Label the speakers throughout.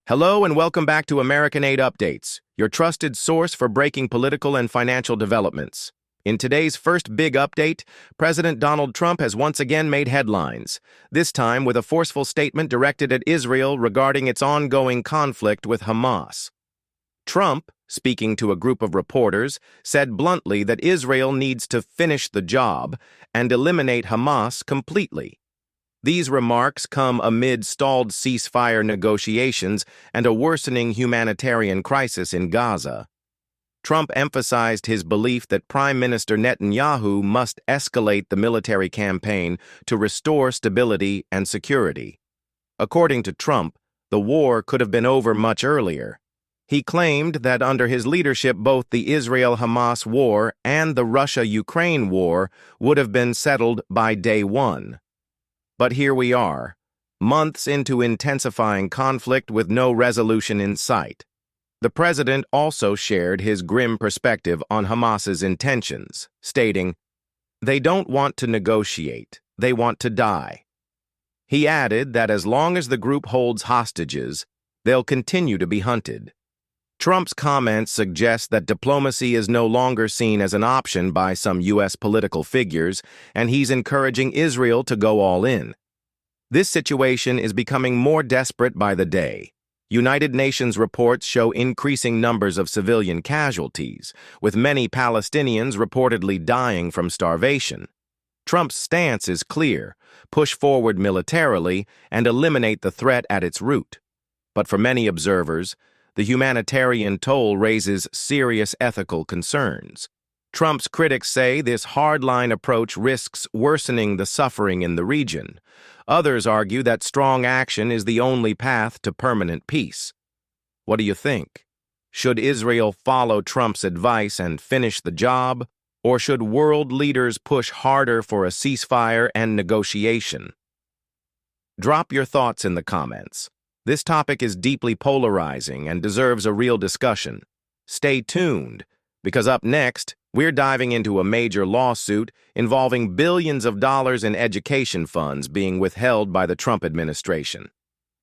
Speaker 1: Hello and welcome back to American Aid Updates, your trusted source for breaking political and financial developments. In today's first big update, President Donald Trump has once again made headlines, this time with a forceful statement directed at Israel regarding its ongoing conflict with Hamas. Trump, speaking to a group of reporters, said bluntly that Israel needs to finish the job and eliminate Hamas completely. These remarks come amid stalled ceasefire negotiations and a worsening humanitarian crisis in Gaza. Trump emphasized his belief that Prime Minister Netanyahu must escalate the military campaign to restore stability and security. According to Trump, the war could have been over much earlier. He claimed that under his leadership both the Israel-Hamas war and the Russia-Ukraine war would have been settled by day one. But here we are, months into intensifying conflict with no resolution in sight. The president also shared his grim perspective on Hamas's intentions, stating, "They don't want to negotiate, they want to die." He added that as long as the group holds hostages, they'll continue to be hunted. Trump's comments suggest that diplomacy is no longer seen as an option by some U.S. political figures, and he's encouraging Israel to go all in. This situation is becoming more desperate by the day. United Nations reports show increasing numbers of civilian casualties, with many Palestinians reportedly dying from starvation. Trump's stance is clear: push forward militarily and eliminate the threat at its root. But for many observers, the humanitarian toll raises serious ethical concerns. Trump's critics say this hardline approach risks worsening the suffering in the region. Others argue that strong action is the only path to permanent peace. What do you think? Should Israel follow Trump's advice and finish the job, or should world leaders push harder for a ceasefire and negotiation? Drop your thoughts in the comments. This topic is deeply polarizing and deserves a real discussion. Stay tuned, because up next, we're diving into a major lawsuit involving billions of dollars in education funds being withheld by the Trump administration.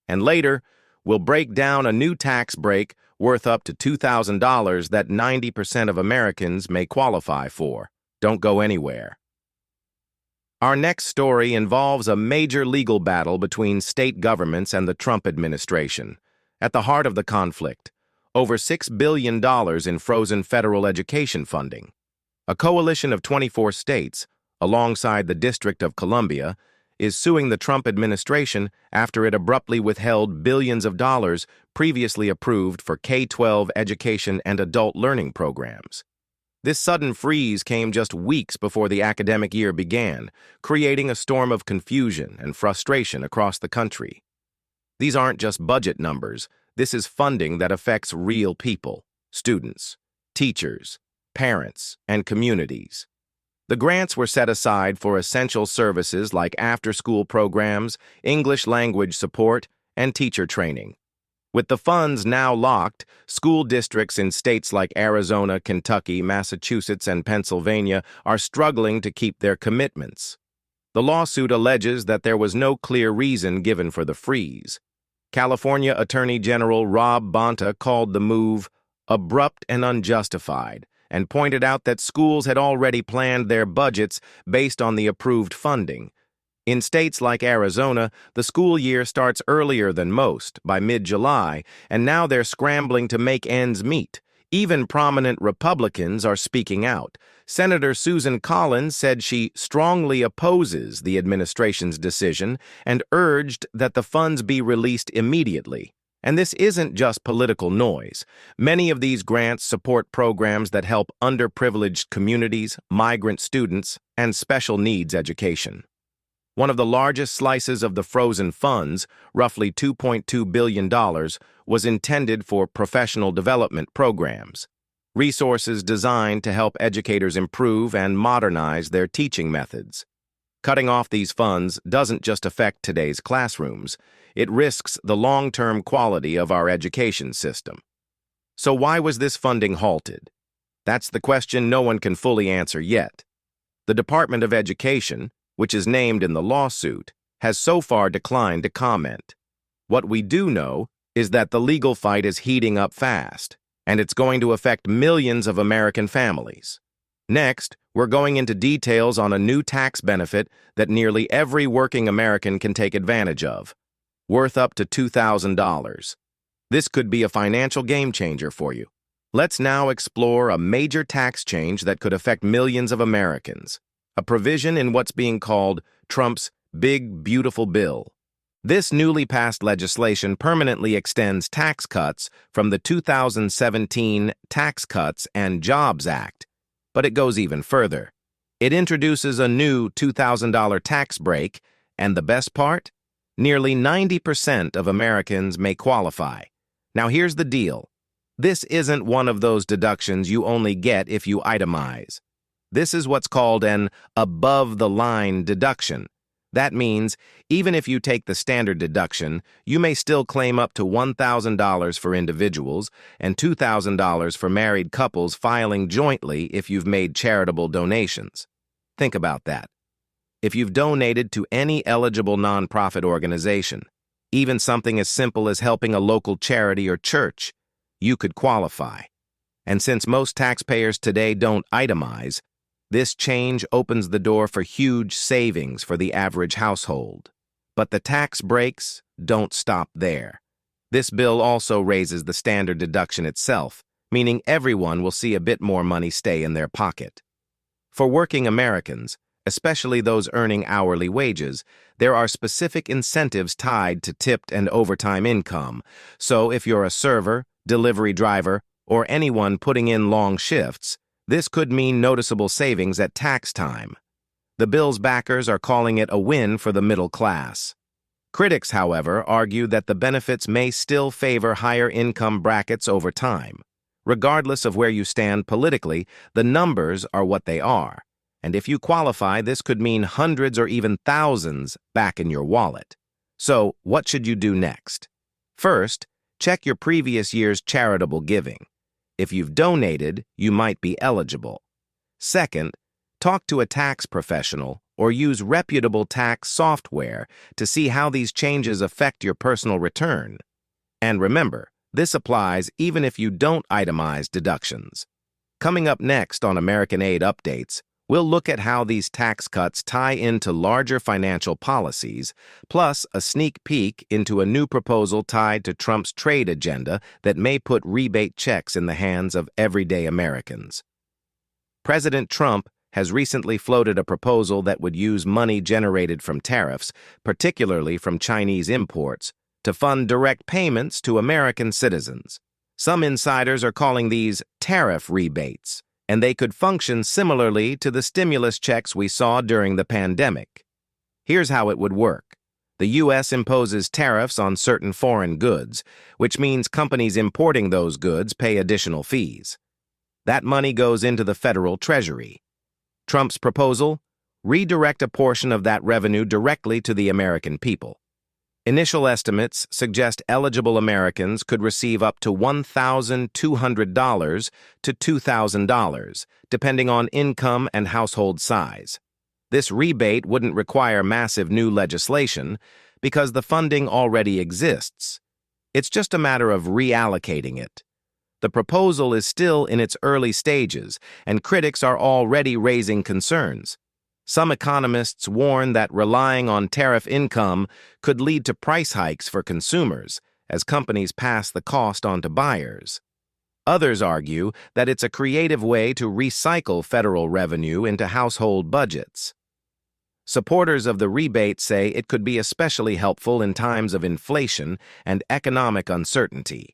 Speaker 1: And later, we'll break down a new tax break worth up to $2,000 that 90% of Americans may qualify for. Don't go anywhere. Our next story involves a major legal battle between state governments and the Trump administration. At the heart of the conflict, over $6 billion in frozen federal education funding. A coalition of 24 states, alongside the District of Columbia, is suing the Trump administration after it abruptly withheld billions of dollars previously approved for K-12 education and adult learning programs. This sudden freeze came just weeks before the academic year began, creating a storm of confusion and frustration across the country. These aren't just budget numbers. This is funding that affects real people, students, teachers, parents, and communities. The grants were set aside for essential services like after-school programs, English language support, and teacher training. With the funds now locked, school districts in states like Arizona, Kentucky, Massachusetts, and Pennsylvania are struggling to keep their commitments. The lawsuit alleges that there was no clear reason given for the freeze. California Attorney General Rob Bonta called the move abrupt and unjustified and pointed out that schools had already planned their budgets based on the approved funding. In states like Arizona, the school year starts earlier than most, by mid-July, and now they're scrambling to make ends meet. Even prominent Republicans are speaking out. Senator Susan Collins said she strongly opposes the administration's decision and urged that the funds be released immediately. And this isn't just political noise. Many of these grants support programs that help underprivileged communities, migrant students, and special needs education. One of the largest slices of the frozen funds, roughly $2.2 billion, was intended for professional development programs, resources designed to help educators improve and modernize their teaching methods. Cutting off these funds doesn't just affect today's classrooms, it risks the long-term quality of our education system. So why was this funding halted? That's the question no one can fully answer yet. The Department of Education, which is named in the lawsuit, has so far declined to comment. What we do know is that the legal fight is heating up fast, and it's going to affect millions of American families. Next, we're going into details on a new tax benefit that nearly every working American can take advantage of, worth up to $2,000. This could be a financial game changer for you. Let's now explore a major tax change that could affect millions of Americans, a provision in what's being called Trump's Big Beautiful Bill. This newly passed legislation permanently extends tax cuts from the 2017 Tax Cuts and Jobs Act, but it goes even further. It introduces a new $2,000 tax break, and the best part? Nearly 90% of Americans may qualify. Now here's the deal. This isn't one of those deductions you only get if you itemize. This is what's called an above-the-line deduction. That means, even if you take the standard deduction, you may still claim up to $1,000 for individuals and $2,000 for married couples filing jointly if you've made charitable donations. Think about that. If you've donated to any eligible nonprofit organization, even something as simple as helping a local charity or church, you could qualify. And since most taxpayers today don't itemize, this change opens the door for huge savings for the average household. But the tax breaks don't stop there. This bill also raises the standard deduction itself, meaning everyone will see a bit more money stay in their pocket. For working Americans, especially those earning hourly wages, there are specific incentives tied to tipped and overtime income. So if you're a server, delivery driver, or anyone putting in long shifts, this could mean noticeable savings at tax time. The bill's backers are calling it a win for the middle class. Critics, however, argue that the benefits may still favor higher income brackets over time. Regardless of where you stand politically, the numbers are what they are. And if you qualify, this could mean hundreds or even thousands back in your wallet. So, what should you do next? First, check your previous year's charitable giving. If you've donated, you might be eligible. Second, talk to a tax professional or use reputable tax software to see how these changes affect your personal return. And remember, this applies even if you don't itemize deductions. Coming up next on American Aid Updates, we'll look at how these tax cuts tie into larger financial policies, plus a sneak peek into a new proposal tied to Trump's trade agenda that may put rebate checks in the hands of everyday Americans. President Trump has recently floated a proposal that would use money generated from tariffs, particularly from Chinese imports, to fund direct payments to American citizens. Some insiders are calling these tariff rebates, and they could function similarly to the stimulus checks we saw during the pandemic. Here's how it would work. The U.S. imposes tariffs on certain foreign goods, which means companies importing those goods pay additional fees. That money goes into the federal treasury. Trump's proposal? Redirect a portion of that revenue directly to the American people. Initial estimates suggest eligible Americans could receive up to $1,200 to $2,000, depending on income and household size. This rebate wouldn't require massive new legislation because the funding already exists. It's just a matter of reallocating it. The proposal is still in its early stages, and critics are already raising concerns. Some economists warn that relying on tariff income could lead to price hikes for consumers as companies pass the cost on to buyers. Others argue that it's a creative way to recycle federal revenue into household budgets. Supporters of the rebate say it could be especially helpful in times of inflation and economic uncertainty.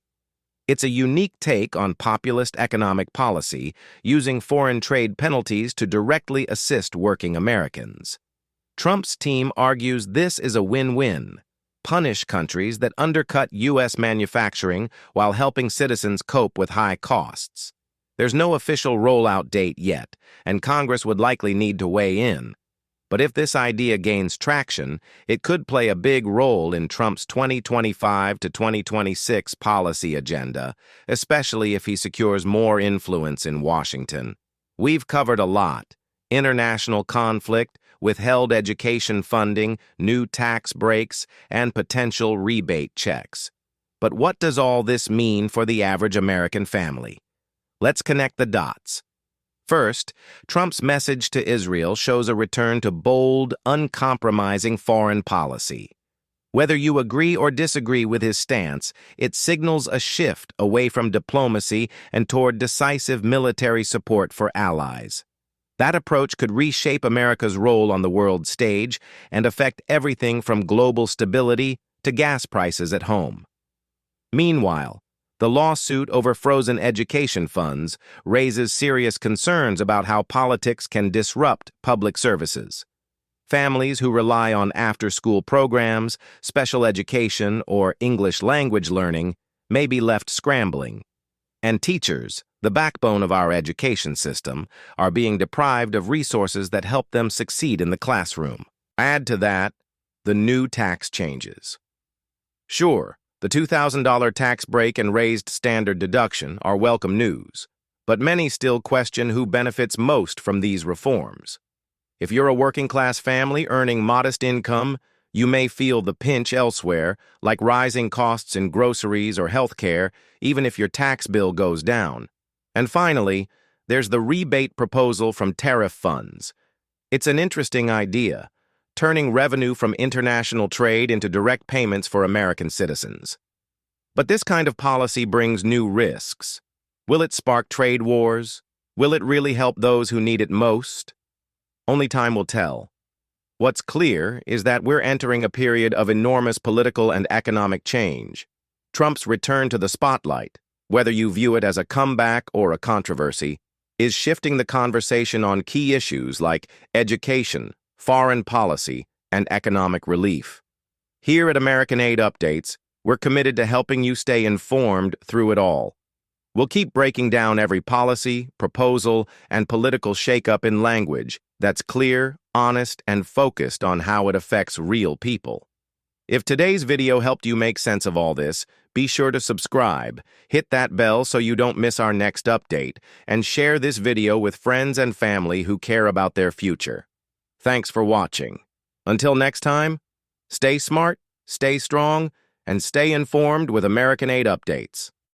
Speaker 1: It's a unique take on populist economic policy, using foreign trade penalties to directly assist working Americans. Trump's team argues this is a win-win. Punish countries that undercut U.S. manufacturing while helping citizens cope with high costs. There's no official rollout date yet, and Congress would likely need to weigh in. But if this idea gains traction, it could play a big role in Trump's 2025 to 2026 policy agenda, especially if he secures more influence in Washington. We've covered a lot: international conflict, withheld education funding, new tax breaks, and potential rebate checks. But what does all this mean for the average American family? Let's connect the dots. First, Trump's message to Israel shows a return to bold, uncompromising foreign policy. Whether you agree or disagree with his stance, it signals a shift away from diplomacy and toward decisive military support for allies. That approach could reshape America's role on the world stage and affect everything from global stability to gas prices at home. Meanwhile, the lawsuit over frozen education funds raises serious concerns about how politics can disrupt public services. Families who rely on after-school programs, special education, or English language learning may be left scrambling. And teachers, the backbone of our education system, are being deprived of resources that help them succeed in the classroom. Add to that the new tax changes. Sure, the $2,000 tax break and raised standard deduction are welcome news, but many still question who benefits most from these reforms. If you're a working-class family earning modest income, you may feel the pinch elsewhere, like rising costs in groceries or healthcare, even if your tax bill goes down. And finally, there's the rebate proposal from tariff funds. It's an interesting idea, turning revenue from international trade into direct payments for American citizens. But this kind of policy brings new risks. Will it spark trade wars? Will it really help those who need it most? Only time will tell. What's clear is that we're entering a period of enormous political and economic change. Trump's return to the spotlight, whether you view it as a comeback or a controversy, is shifting the conversation on key issues like education, foreign policy, and economic relief. Here at American Aid Updates, we're committed to helping you stay informed through it all. We'll keep breaking down every policy, proposal, and political shakeup in language that's clear, honest, and focused on how it affects real people. If today's video helped you make sense of all this, be sure to subscribe, hit that bell so you don't miss our next update, and share this video with friends and family who care about their future. Thanks for watching. Until next time, stay smart, stay strong, and stay informed with American Aid Updates.